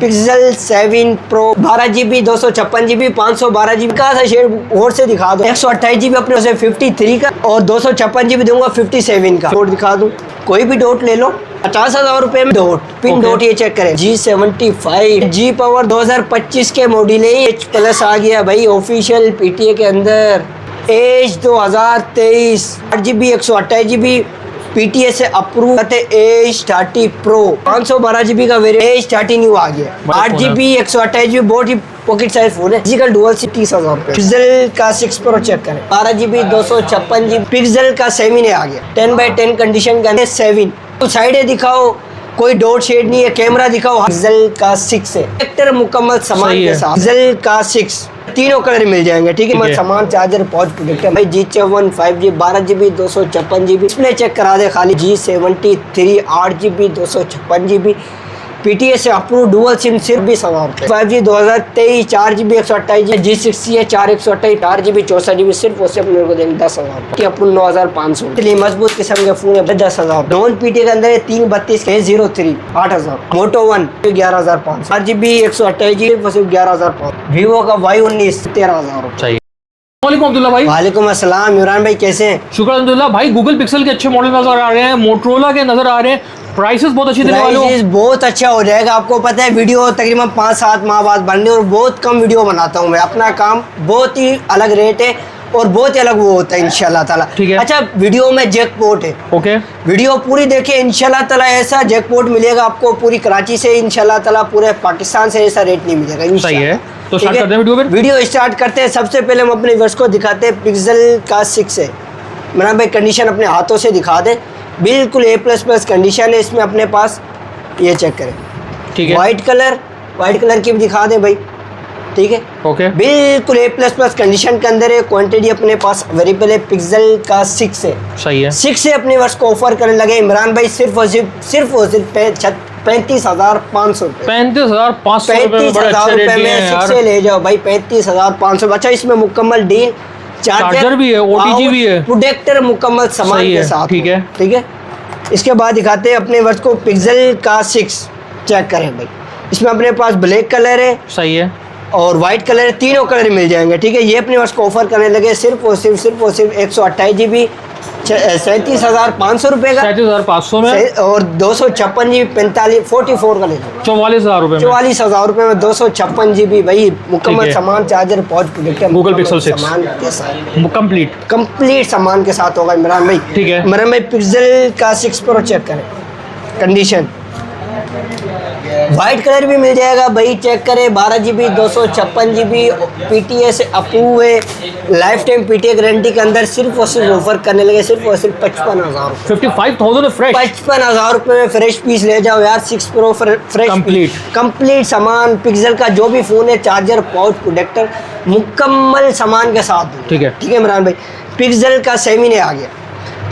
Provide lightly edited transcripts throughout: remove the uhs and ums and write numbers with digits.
Pixel 7 Pro 12GB 256GB 512GB का shade और से दिखा दो। 128GB अपने से 53 का और 256GB दूंगा 57 का। डॉट दिखा दूं, कोई भी डॉट ले लो 50,000 रुपए में डॉट पिन डॉट ये चेक करें। G75 G पावर 2025 के मॉडल है, H+ आ गया भाई ऑफिशियल PTA के अंदर। एज 2023 8GB 128GB PTA से अप्रूव करते। एज 30 प्रो 512GB का वेरिएंट, एज 30 न्यू आ गया। 8GB 128GB बहुत ही पॉकेट साइज फोन है। फिजिकल डुअल से 30,000 रुपए। पिक्सल का 6 प्रो चेक करें। 12GB 256GB पिक्सल का 7 आ गया। 10/10 कंडीशन का 7। तो साइड दिखाओ, कोई डॉट शेड नहीं है। कैमरा दिखाओ, पिक्सल का 6 है। एक्टर मुकम्मल सामान के साथ पिक्सल का 6 तीनों कलर मिल जाएंगे। ठीक है, सामान चार्जर पाउच प्रोटेक्टर भाई। G7 5G 12GB 256GB display check करा दे खाली। G73 8GB 256GB PTA से अप्रूव डुअल सिम सिर्फ 20,000 रुपए। 5G 2023 4GB 128GB G60 है 4 128 4GB 64GB सिर्फ उससे अपने को देंगे 10,000 रुपए। अपन 9,500 इतनी मजबूत किस्म के फोन है 10,000। नॉन PTA के अंदर 332 K03 8,000। मोटो 1 11,500 4GB 128GB सिर्फ 11,500। वीवो का Y19 13,000 रुपए। अब्दुल्ला भाई। वालेकुम अस्सलाम इमरान भाई, कैसे हैं? शुक्र अल्हम्दुलिल्लाह भाई। गूगल पिक्सल के अच्छे मॉडल नजर आ रहे हैं, मोटरोला के नजर आ रहे हैं, प्राइसेस बहुत अच्छी देने वाले हो। बहुत अच्छा हो जाएगा। आपको पता है वीडियो तकरीबन 5-7 माह बाद बनने, और बहुत कम वीडियो बनाता हूँ मैं। अपना काम बहुत ही अलग रेट है और बहुत ही अलग वो होता है इंशाल्लाह ताला। ठीक है। अच्छा, वीडियो में जैकपॉट है। ओके, वीडियो पूरी देखिए इंशाल्लाह ताला। ऐसा जैकपॉट मिलेगा आपको पूरी कराची से इंशाल्लाह ताला, पूरे पाकिस्तान से ऐसा रेट नहीं मिलेगा। सही है, तो स्टार्ट करते हैं वीडियो। वीडियो स्टार्ट करते हैं। सबसे पहले हम अपने व्यूअर्स को दिखाते हैं पिक्सल का 6 है। मेरा भाई कंडीशन अपने हाथों से दिखा दे, बिल्कुल A++ कंडीशन है इसमें अपने पास। ये चेक करें। ठीक है। वाइट कलर की भी दिखा दें भाई। ठीक है, ओके, बिल्कुल A++ कंडीशन के अंदर है। क्वांटिटी अपने पास अवेलेबल है। पिक्सल का 6 है। सही है। 6 से अपने वर्ष को ऑफर करने लगे इमरान भाई सिर्फ और सिर्फ 35,500 रुपए। 35,500 रुपए में 6 से ले जाओ भाई। 35,500। अच्छा, इसमें मुकम्मल डील चार्जर भी है, OTG भी है, प्रोटेक्टर मुकम्मल सामान के साथ। ठीक है, ठीक है। इसके बाद दिखाते हैं अपने वर्ष को पिक्सल का 6 चेक करें भाई। इसमें अपने पास ब्लैक कलर है, सही है, और वाइट कलर है। तीनों कलर मिल जाएंगे। ठीक है, ये अपने वर्ष को ऑफर करने लगे सिर्फ और सिर्फ 128GB 37,500 रुपए का। 37,500 में, और 256GB 44 का ले लो 44,000 रुपए में। 44,000 रुपए में 256GB भाई मुकम्मल सामान, charger pouch protector Google Pixel 6 सामान के साथ कंप्लीट सामान के साथ होगा इमरान भाई। ठीक है। इमरान भाई पिक्सल का 6 प्रो चेक करें कंडीशन। वाइट कलर भी मिल जाएगा भाई, चेक करें। 12GB 256GB PTA से अप्रूव है। लाइफ टाइम PTA गारंटी के अंदर सिर्फ और सिर्फ ऑफर करने लगे सिर्फ और सिर्फ 55,000 रुपए। 55,000 फ्रेश। 55,000 रुपए में फ्रेश पीस ले जाओ यार। 6 प्रो फ्रेश कंप्लीट सामान। पिक्सल का जो भी फोन है, चार्जर पाउच प्रोटेक्टर मुकम्मल सामान के साथ। ठीक है, ठीक है इमरान भाई। पिक्सल का 7 आ गया,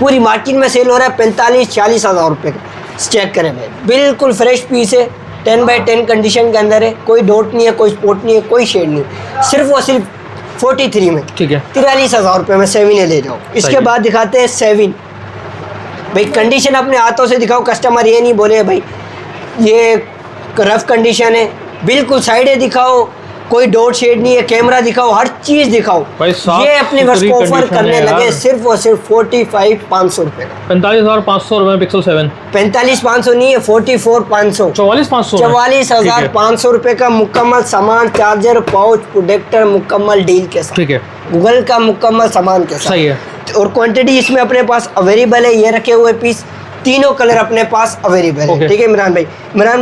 पूरी मार्केट में सेल हो रहा है 45-40,000 रुपए का। चेक करें भाई, बिल्कुल फ्रेश पीस है। 10/10 कंडीशन के अंदर है। कोई डॉट नहीं है, कोई स्पॉट नहीं है, कोई शेड नहीं। सिर्फ और सिर्फ 43 में। ठीक है, 43,000 रुपये में 7 ले जाओ। इसके बाद दिखाते हैं 7 भाई। कंडीशन अपने हाथों से दिखाओ, कस्टमर ये नहीं बोले भाई ये रफ कंडीशन है। बिल्कुल साइडें दिखाओ, कोई डॉट शेड नहीं है। कैमरा दिखाओ, हर चीज दिखाओ। ये अपने वर्ष को ऑफर करने लगे सिर्फ और सिर्फ 45,500 रुपए का। 45,500 रुपए में पिक्सल 7। 45,500 नहीं है, 44,500। 44,500 रुपए का मुकम्मल सामान, चार्जर पाउच प्रोटेक्टर मुकम्मल डील के साथ। ठीक है, गूगल का मुकम्मल सामान के साथ। सही है। और क्वांटिटी इसमें अपने पास अवेलेबल है। ये रखे हुए पीस तीनों कलर अपने पास अवेलेबल है। ठीक है इमरान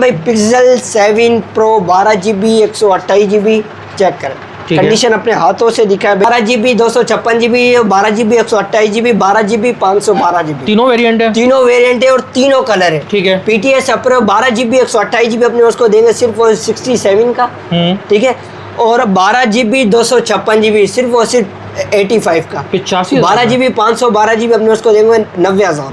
भाई Pixel 7 Pro 12GB 128GB check करें। कंडीशन अपने हाथों से दिखा है। 12GB 256GB 12GB 128GB 12GB 512GB तीनों वेरिएंट है और तीनों कलर है। ठीक है। PTA अप्रूव 12GB 128GB अपने उसको देंगे सिर्फ 67 का। ठीक है, और 12GB 256GB सिर्फ और सिर्फ 85 का। 85 12GB 512GB अपने उसको देंगे 90,000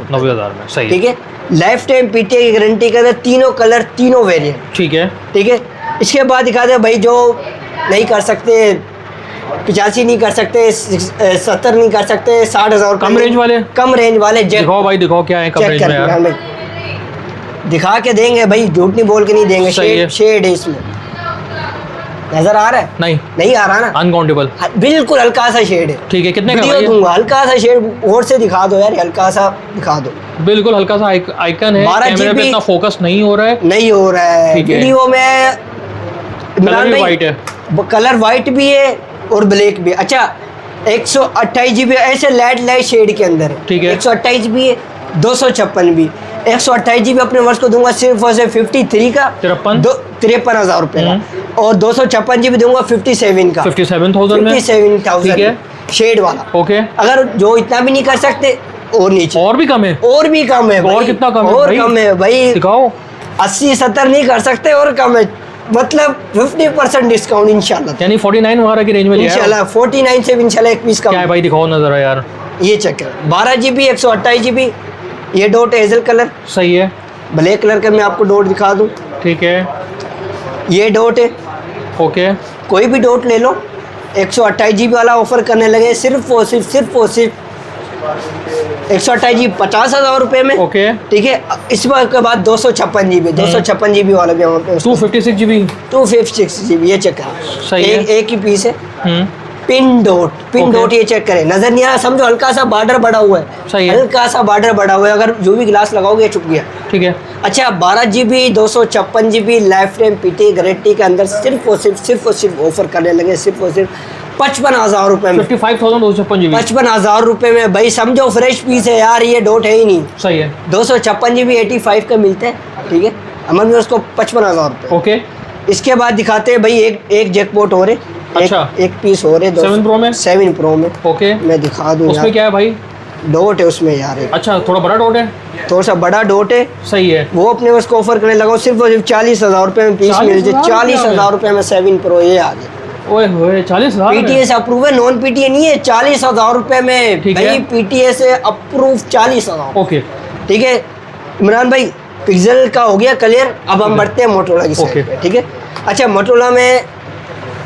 में। सही, ठीक है। लाइफ टाइम PTA की गारंटी के अंदर तीनों कलर तीनों वेरिएंट। ठीक है, ठीक है। इसके बाद दिखा दे भाई, जो नहीं कर सकते 85 नहीं कर सकते, 70 नहीं कर सकते, 60,000 कम रेंज वाले दिखाओ भाई, दिखाओ क्या है कम रेंज में यार। दिखा के देंगे भाई, झूठ नहीं बोल के नहीं देंगे। सही है। शेड है इसमें, नजर आ रहा है? नहीं नहीं आ रहा ना, अनकाउंटेबल। बिल्कुल हल्का सा शेड है। ठीक है, कितने का वीडियो भाई ये? दूंगा, हल्का सा शेड और से दिखा दो यार, हल्का सा दिखा दो। बिल्कुल हल्का सा आइकन है, 12 कैमरे पे GB इतना फोकस नहीं हो रहा है। नहीं हो रहा है ठीक है। वीडियो में। कलर भी वाइट है। कलर वाइट भी है और ब्लैक भी। अच्छा 128 GB ऐसे लाइट शेड के अंदर है। ठीक है। 128 भी है, 256 भी। 128 GB अपने वर्ष को दूंगा सिर्फ और सिर्फ 53 का, 53,000 रुपये का। और 256 GB दूंगा 57 का, 57,000 में। 57,000 ठीक है। शेड वाला। ओके, अगर जो इतना भी नहीं कर सकते और नीचे और भी कम है। और भी कम है भाई। और कितना कम है और भाई? कम है भाई, दिखाओ। 80-70 नहीं कर सकते और कम है, मतलब 50% डिस्काउंट इंशाल्लाह। यानी 49 वगैरह की रेंज में लिया है। इंशाल्लाह 49 से भी इंशाल्लाह एक पीस कम। क्या है भाई, दिखाओ नजर है यार। ये चेक कर, 12 GB 128 GB। ये डॉट हेजल कलर, सही है। ब्लैक कलर का मैं आपको डॉट दिखा दूं। ठीक है। ये डॉट है, ओके, कोई भी डॉट ले लो। 128 GB वाला ऑफर करने लगे सिर्फ और सिर्फ 128 GB 50,000 रुपये में। ओके। ठीक है, इस बार के बाद 256 GB वाला भी हमारे पास 256 GB। 256 GB। ये चेक करें, सही है। एक ही पीस है। हम्म, पिन डॉट Okay. ये चेक करें, नजर नहीं आ रहा, समझो हल्का सा बॉर्डर बड़ा हुआ है। सही है। हल्का सा बॉर्डर बड़ा हुआ है, अगर जो भी ग्लास लगाओगे छुप गया। ठीक है। अच्छा 12 GB 256 GB life time PT guarantee के अंदर सिर्फ और सिर्फ ऑफर करने लगे सिर्फ और सिर्फ 55,000 रुपये में। 55,256 GB। 55,000 रुपये में भाई, समझो फ्रेश पीस है यार, ये डॉट है ही नहीं। सही है। 256 GB 85 का मिलता है। ठीक है, अमन में उसको 55,000 रुपये। ओके। इसके बाद दिखाते हैं भाई एक जैकपॉट हो रहे। अच्छा। एक पीस हो रहे 7 Pro में। 7 Pro में। ओके, मैं दिखा दूं उसमें यार, क्या है भाई? डॉट है उसमें यार, एक अच्छा, थोड़ा बड़ा डॉट है। थोड़ा सा बड़ा डॉट है। सही है। वो अपने उसको ऑफर करने लगा सिर्फ और सिर्फ 40,000 रुपये में पीस मिल जाए। 40,000 रुपये में 7 Pro ये आ गया। ओए होए, 40,000 में? PTS अप्रूव है, नॉन PTA नहीं है। 40,000 रुपये में ठीक है। भाई, PTS से अप्रूव 40,000। ओके। ठीक है इमरान भाई, पिक्सल का हो गया क्लियर। अब हम बढ़ते हैं मोटरोला की ओके। साइड पे। ठीक है, अच्छा मोटरोला में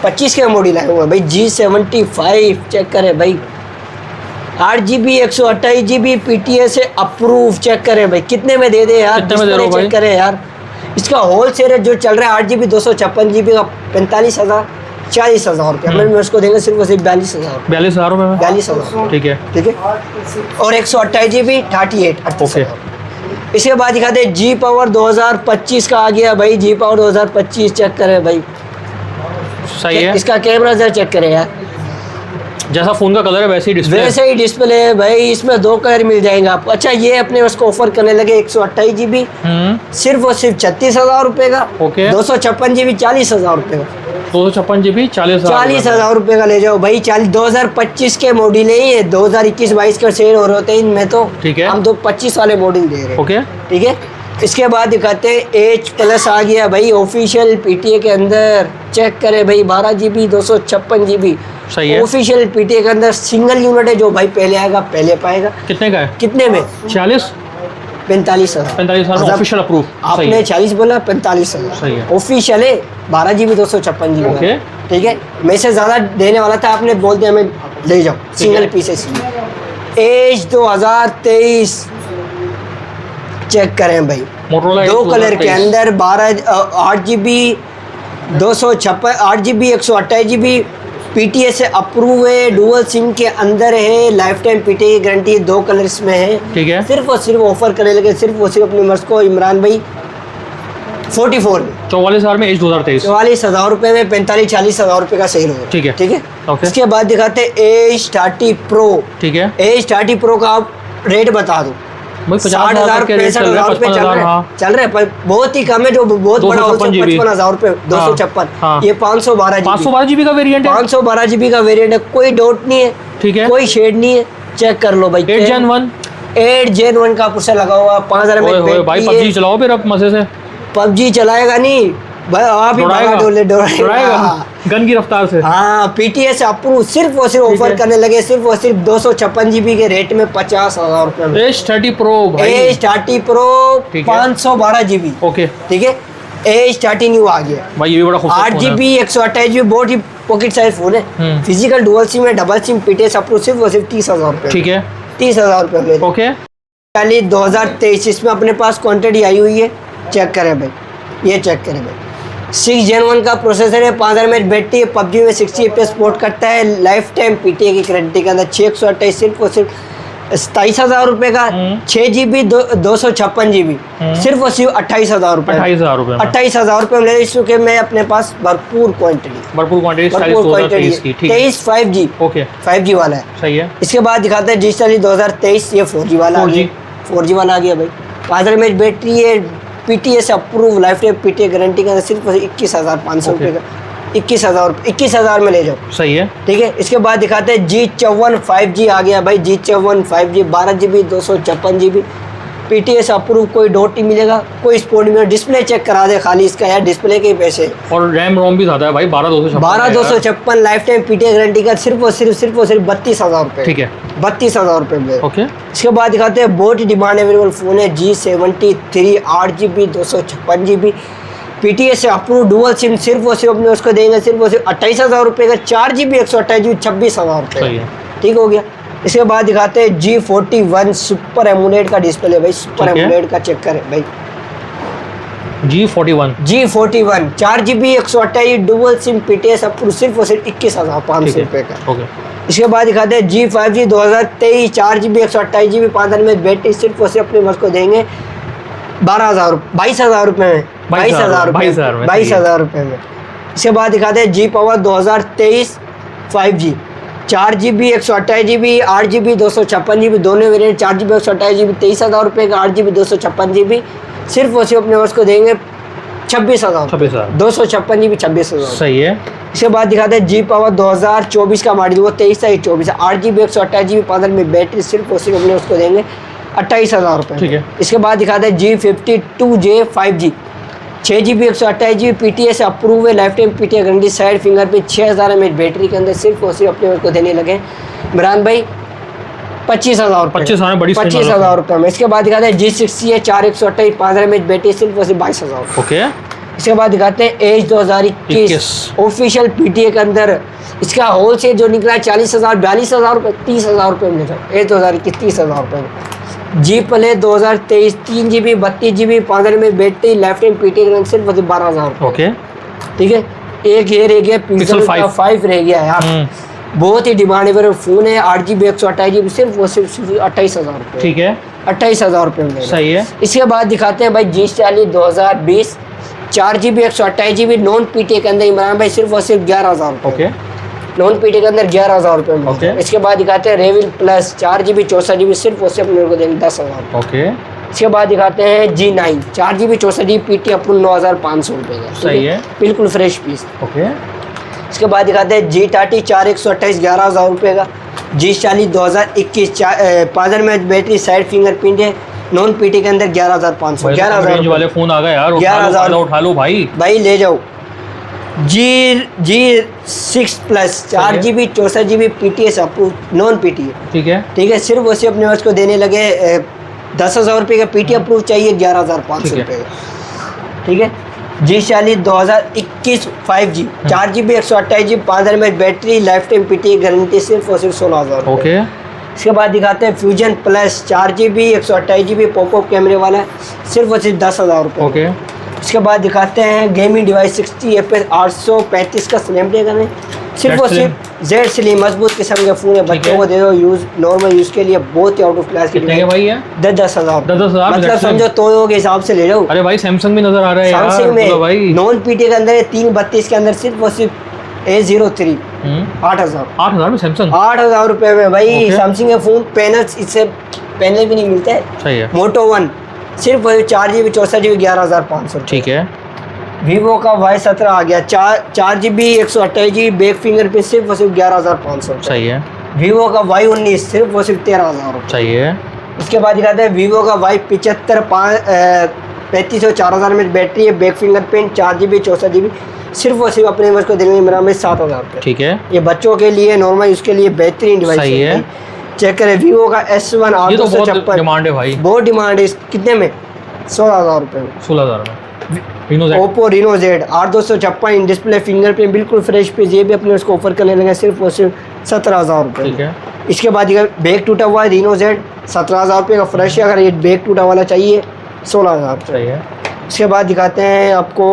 25 का मॉडल आया हुआ है भाई, G75 चेक करें भाई। 8 GB 128 GB PTS से अप्रूव चेक करें भाई, कितने में दे दे यार? कितने में दे रहे हो भाई? चेक करें यार, इसका होल सेल रेट जो चल रहा है 8 GB 256 GB का 45,000 40,000 रुपये में उसको देंगे सिर्फ और सिर्फ 42,000। 42,000 रुपये में। 42,000 ठीक है। ठीक है, और 128 GB 38। इसके बाद दिखाते हैं G Power 2025 का आ गया भाई। G Power 2025 चेक करें भाई, सही है। इसका कैमरा जरा चेक करें यार, जैसा फोन का कलर है वैसे ही डिस्प्ले। वैसे ही डिस्प्ले है भाई। इसमें 2 कलर मिल जाएंगे आपको। अच्छा ये अपने उसको ऑफर करने लगे 128 GB सिर्फ और सिर्फ 36,000 रुपये का। ओके। 256 GB 40,000 रुपये का। 256 GB 40,000। 40,000 रुपये का ले जाओ भाई। 2025 के मॉडल है ये, 2021-22 का सेल हो रहे होते हैं इनमें तो। ठीक है। हम तो 25 वाले मॉडल दे रहे हैं। ओके। ठीक है, इसके बाद दिखाते हैं H+ आ गया भाई ऑफिशियल PTA के अंदर। चेक करें भाई, 12 GB 256 GB सही है। ऑफिशियल PTA के अंदर सिंगल यूनिट है, जो भाई पहले आएगा पहले पाएगा। कितने का है? कितने में? 46 45,000। 45,000 ऑफिशियल अप्रूव। आपने 40 बोला, 45,000 सही है। ऑफिशियल है। 12 GB 256 GB। ओके। ठीक है, मैं से ज़्यादा देने वाला था, आपने बोल दिया हमें ले जाओ सिंगल पीसेस। H 2023 चेक करें भाई, मोटरोला 2 कलर के अंदर 8 GB 8 GB 128 GB PTA से अप्रूव है, डुअल सिम के अंदर है, लाइफ टाइम PTA की गारंटी 2 कलर्स में है। ठीक है। सिर्फ और सिर्फ ऑफर करने लगे सिर्फ और सिर्फ अपने मर्ज को इमरान भाई 44 में 44,000 में H 2023। 44,000 रुपये में 45-40,000 रुपये का सेल हो। ठीक है। ठीक है। ओके। इसके बाद दिखाते H 30 Pro। ठीक है H 30 Pro का आप रेट बता दो। भाई 60,000 65,000 रुपये चल रहे हैं। चल रहे हैं, पर बहुत ही कम है। जो बहुत बड़ा हो 55,000 रुपये 256। हाँ। ये 512 GB 512 GB का वेरिएंट है। 512 GB का वेरिएंट है, कोई डॉट नहीं है। ठीक है। कोई शेड नहीं है, चेक कर लो भाई। 8 Gen 1। 8 Gen 1 का पुर्सा लगा हुआ 5,000 ओए होए में। भाई, PUBG चलाओ फिर अब मजे से। PUBG चलाएगा नहीं भाई, आप ही दौड़ाएगा गन की रफ्तार से। हाँ, PTS अप्रूव सिर्फ और सिर्फ ऑफर करने लगे सिर्फ और सिर्फ 256 GB के रेट में 50,000 रुपये में। H 30 Pro भाई। H 30 Pro ठीक है। 512 GB। ओके ठीक है, H 30 न्यू आ गया। भाई, ये भी बड़ा खूबसूरत 8 फोन है। GB 128 GB बहुत ही पॉकेट साइज फोन है। फिजिकल डुअल सिम है, डबल सिम PTS अप्रूव सिर्फ और सिर्फ 30,000 रुपये। ठीक है। 30,000 रुपये में। ओके। 2023 इसमें अपने पास क्वांटिटी आई हुई है चेक करें भाई, ये चेक करें भाई, 6 Gen 1 का प्रोसेसर है, 5000 mAh बैटरी है, पबजी में 60 FPS सपोर्ट करता है, लाइफ टाइम PTA की गारंटी के अंदर, 628 सिर्फ और सिर्फ 27,000 रुपए का, 6 GB 256 GB सिर्फ और सिर्फ 28,000 रुपए, 28,000 रुपए में। 28,000 रुपए में ले इस के मैं अपने पास भरपूर क्वांटिटी की, ठीक है। 23 5G ओके 5G वाला है। सही है। इसके बाद दिखाते हैं डिजिटली 2023, ये 4G वाला आ 4G गया, 4G वाला आ गया भाई, 5000 mAh बैटरी है, PTA से approve, life time PTA guarantee का सिर्फ 21,500 रुपये का, 21,000 में ले जाओ। सही है। ठीक है। इसके बाद दिखाते हैं G54 5G आ गया भाई, G54 5G 12 GB 256 GB PTA से अप्रूव, कोई डॉट नहीं मिलेगा, कोई स्पोर्ट नहीं मिलेगा, डिस्प्ले चेक करा दे खाली इसका यार, डिस्प्ले के ही पैसे। और रैम रोम भी ज़्यादा है भाई, 12,256 लाइफ टाइम PTA गारंटी का सिर्फ और सिर्फ 32,000 रुपये। ठीक है। 32,000 रुपये में। ओके। इसके बाद दिखाते हैं बहुत ही डिमांड अवेलेबल फ़ोन है, G73 8 GB 256 GB PTA से अप्रूव, डुअल सिम, सिर्फ और सिर्फ अपने उसको देंगे सिर्फ और सिर्फ 28,000 रुपये का, 4 GB 128 GB 26,000 रुपये। सही है। ठीक हो गया। इसके बाद दिखाते हैं G41 सुपर एमोलेड का डिस्प्ले भाई, सुपर एमोलेड का चेक करें भाई, G41 4 GB 128 dual SIM PTA से अप्रूव, सिर्फ और सिर्फ 21,500 रुपये का। ओके। इसके बाद दिखाते हैं G5G 2023 4 GB 128 GB 5000 mAh battery, सिर्फ और सिर्फ अपने बस को देंगे 22,000 रुपये में, 22,000 रुपये में। इसके बाद दिखाते हैं G Power 2023 5G 4 GB 128 GB 8 GB 256 GB दोनों वेरिएंट, 4 GB 128 GB 23,000 रुपये का, 8 GB 256 GB सिर्फ और सिर्फ अपने बस को देंगे 26,000 256 GB 26,000। सही है। इसके बाद दिखाते हैं G Power 2024 का मॉडल, वो 23/24 है, 8 GB 128 GB 5000 में बैटरी, सिर्फ और सिर्फ अपने उसको देंगे 28,000 रुपये। ठीक है। इसके बाद दिखाते हैं G52J 5G 6 GB 128 GB PTA से अप्रूव है, life time PTA guarantee, side finger पे 6000 mAh बैटरी के अंदर, सिर्फ और सिर्फ अपने को देने लगे इमरान भाई 25,000 25,000 रुपये में। इसके बाद दिखाते हैं G60 है 4 128 5000 mAh बैटरी, सिर्फ और सिर्फ 22,000। ओके। इसके बाद दिखाते हैं एज 2021 ऑफिशियल PTA के अंदर, इसका होल से जो निकला है 40,000 42,000 रुपये, 30,000 रुपये में निकला, एज 2021 30,000 रुपये में। G Play 2023 3 GB 32 GB 5000 mAh battery, life time PTA का सिर्फ 12,000 रुपये। ओके। ठीक है। एक ये रह गया Pixel 5 रह गया यार, बहुत ही डिमांडेबल फ़ोन है, 8 GB 128 GB सिर्फ वो सिर्फ 28,000 रुपये। ठीक है। 28,000 रुपये में। सही है। इसके बाद दिखाते हैं भाई G40 2020 4 GB 128 GB non PTA के अंदर इमरान भाई, सिर्फ और सिर्फ 11,000 रुपये। ओके। नॉन PTA के अंदर 11,000 रुपये में। ओके। इसके बाद दिखाते हैं रेविल प्लस 4 GB 64 GB सिर्फ और सिर्फ मेरे को देंगे 10,000। ओके। इसके बाद दिखाते हैं G9 4 GB 64 GB PTA approve 9,500 रुपये का। सही है। बिल्कुल फ्रेश पीस। ओके। इसके बाद दिखाते हैं G30 4 128 11,000 रुपये का, G40 2021 5000 mAh battery, side fingerprint है, नॉन PTA के अंदर 11,500 11,000 वाले फोन आ गए यार, 11,000 उठा लो भाई ले जाओ। G6 plus 4 GB 64 GB PTA से अप्रूव नॉन PTA। ठीक है। सिर्फ वैसे अपने बस को देने लगे 10,000 रुपये का, PTA अप्रूव चाहिए 11,500 रुपये का। ठीक है। G40 2021 5G 4 GB 128 GB 5000 mAh battery, life time PTA guarantee, सिर्फ और सिर्फ 16,000। ओके। इसके बाद दिखाते हैं fusion plus 4 GB 128 GB popup कैमरे वाला, सिर्फ और सिर्फ 10,000 रुपये। ओके। इसके बाद दिखाते हैं गेमिंग डिवाइस 60 FPS 835 का स्नैपड्रैगन है, सिर्फ और सिर्फ जेड स्लिम मजबूत किस्म के फ़ोन है, बच्चों को दे दो यूज़ नॉर्मल यूज़ के लिए, बहुत ही आउट ऑफ क्लास के लिए भाई है 10,000 मतलब समझो तो के हिसाब से ले लो। अरे भाई सैमसंग भी नजर आ रहा है, सैमसंग में नॉन PTA के अंदर है 332 के अंदर, सिर्फ और सिर्फ A03 8,000 में सैमसंग 8,000 रुपये में भाई। सैमसंग के फ़ोन पैनल, इससे पैनल भी नहीं मिलता है। सही है। मोटो 1 सिर्फ 4 GB 64 GB 11,500। ठीक है। वीवो का Y17 आ गया 4 GB 128 GB बैक फिंगर पे, सिर्फ और सिर्फ 11,500। सही है। वीवो का Y19 सिर्फ और सिर्फ 13,000। सही है। इसके बाद दिखाते हैं वीवो का Y75 3500 4000 में बैटरी है, back finger print 4 GB 64 GB सिर्फ और सिर्फ अपने को देने में 7,000 रुपये। ठीक है। ये बच्चों के लिए नॉर्मल उसके लिए बेहतरीन डिवाइस है। चेक करें वीवो का S1 856 डिमांड है भाई, बहुत डिमांड है। कितने में? 16,000 रुपये में। 16,000 में। Oppo Reno Z 8256 in display fingerprint बिल्कुल फ्रेश पीस, ये भी अपने उसको ऑफर करने लगे सिर्फ और सिर्फ 17,000 रुपये। ठीक है। इसके बाद बैग टूटा हुआ है Reno Z 17,000 रुपये का फ्रेश है, अगर ये बैग टूटा वाला चाहिए 16,000। सही है। उसके बाद दिखाते हैं आपको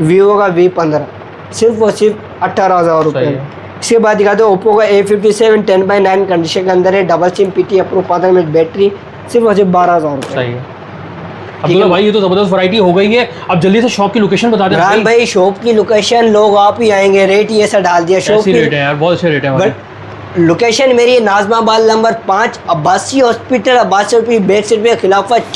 वीवो का V15, सिर्फ और सिर्फ 18,000 रुपये सही में। है। इसके बाद दिखाते हैं ओप्पो का A57 10/9 कंडीशन के अंदर है, double SIM PT approve 15 minute battery, सिर्फ और सिर्फ 12,000 रुपये। सही है। अब्दुल्ला भाई ये तो ज़बरदस्त वैरायटी हो गई है। अब जल्दी से शॉप की लोकेशन बता दें इमरान भाई शॉप की लोकेशन लोग आप ही आएंगे, रेट ये ऐसा डाल दिया शॉप ऐसी की रेट है यार, बहुत अच्छे रेट है हमारे। बट लोकेशन मेरी है Najmabad number 5 Abbasi hospital, Abbasi hospital back side पे खिलाफत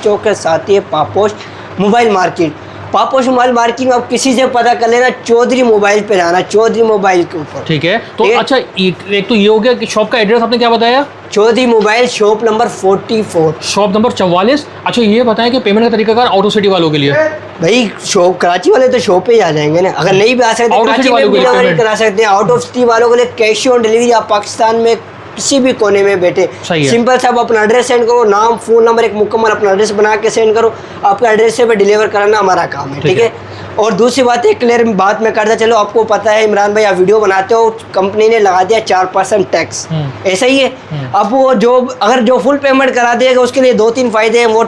चौक के साथ ही है Paposh mobile market. Paposh mobile market में आप किसी से पता कर लेना, चौधरी मोबाइल पे जाना, चौधरी मोबाइल के ऊपर। ठीक है, तो ठीक है। अच्छा एक तो ये हो गया कि शॉप का एड्रेस आपने क्या बताया? Chaudhary mobile shop number 44। Shop number 44। अच्छा ये बताएं कि पेमेंट का तरीकाकार ऑटो सिटी वालों के लिए? भाई शॉप कराची वाले तो शॉप पे ही आ जाएंगे ना, अगर नहीं भी आ सकते Out of कराची city में वालों के लिए डिलीवरी payment। करा सकते हैं। आउट ऑफ सिटी वालों के लिए कैश ऑन डिलीवरी, आप पाकिस्तान में किसी भी कोने में बैठे सही है। सिंपल साहब अपना एड्रेस सेंड करो, नाम फ़ोन नंबर एक मुकम्मल अपना एड्रेस बना के सेंड करो, आपका एड्रेस से पे डिलीवर कराना हमारा काम है। ठीक है। और दूसरी बात एक क्लियर बात मैं करता चलो, आपको पता है इमरान भाई आप वीडियो बनाते हो, कंपनी ने लगा दिया 4% टैक्स, ऐसा ही है। अब वो जो अगर जो फुल पेमेंट करा देगा उसके लिए 2-3 फ़ायदे हैं, वो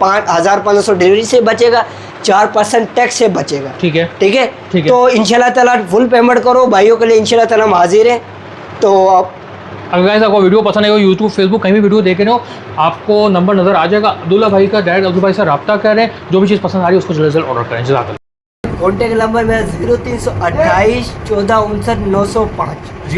5,500 डिलीवरी से बचेगा, 4% टैक्स से बचेगा। ठीक है। ठीक है। ठीक है। तो इंशाल्लाह ताला फुल पेमेंट करो, भाइयों के लिए इंशाल्लाह ताला हम हाजिर हैं। तो आप अगर गाइस आपको वीडियो पसंद आएगा, यूट्यूब फेसबुक कहीं भी वीडियो देख रहे हो, आपको नंबर नज़र आ जाएगा अब्दुल्ला भाई का, डायरेक्ट अब्दुल्ला भाई से रब्ता करें, जो भी चीज़ पसंद आ रही है उसको जल्द से जल्द ऑर्डर करें। जज़ाकल्लाह। कॉन्टेक्ट नंबर मेरा 0328 14 59 905।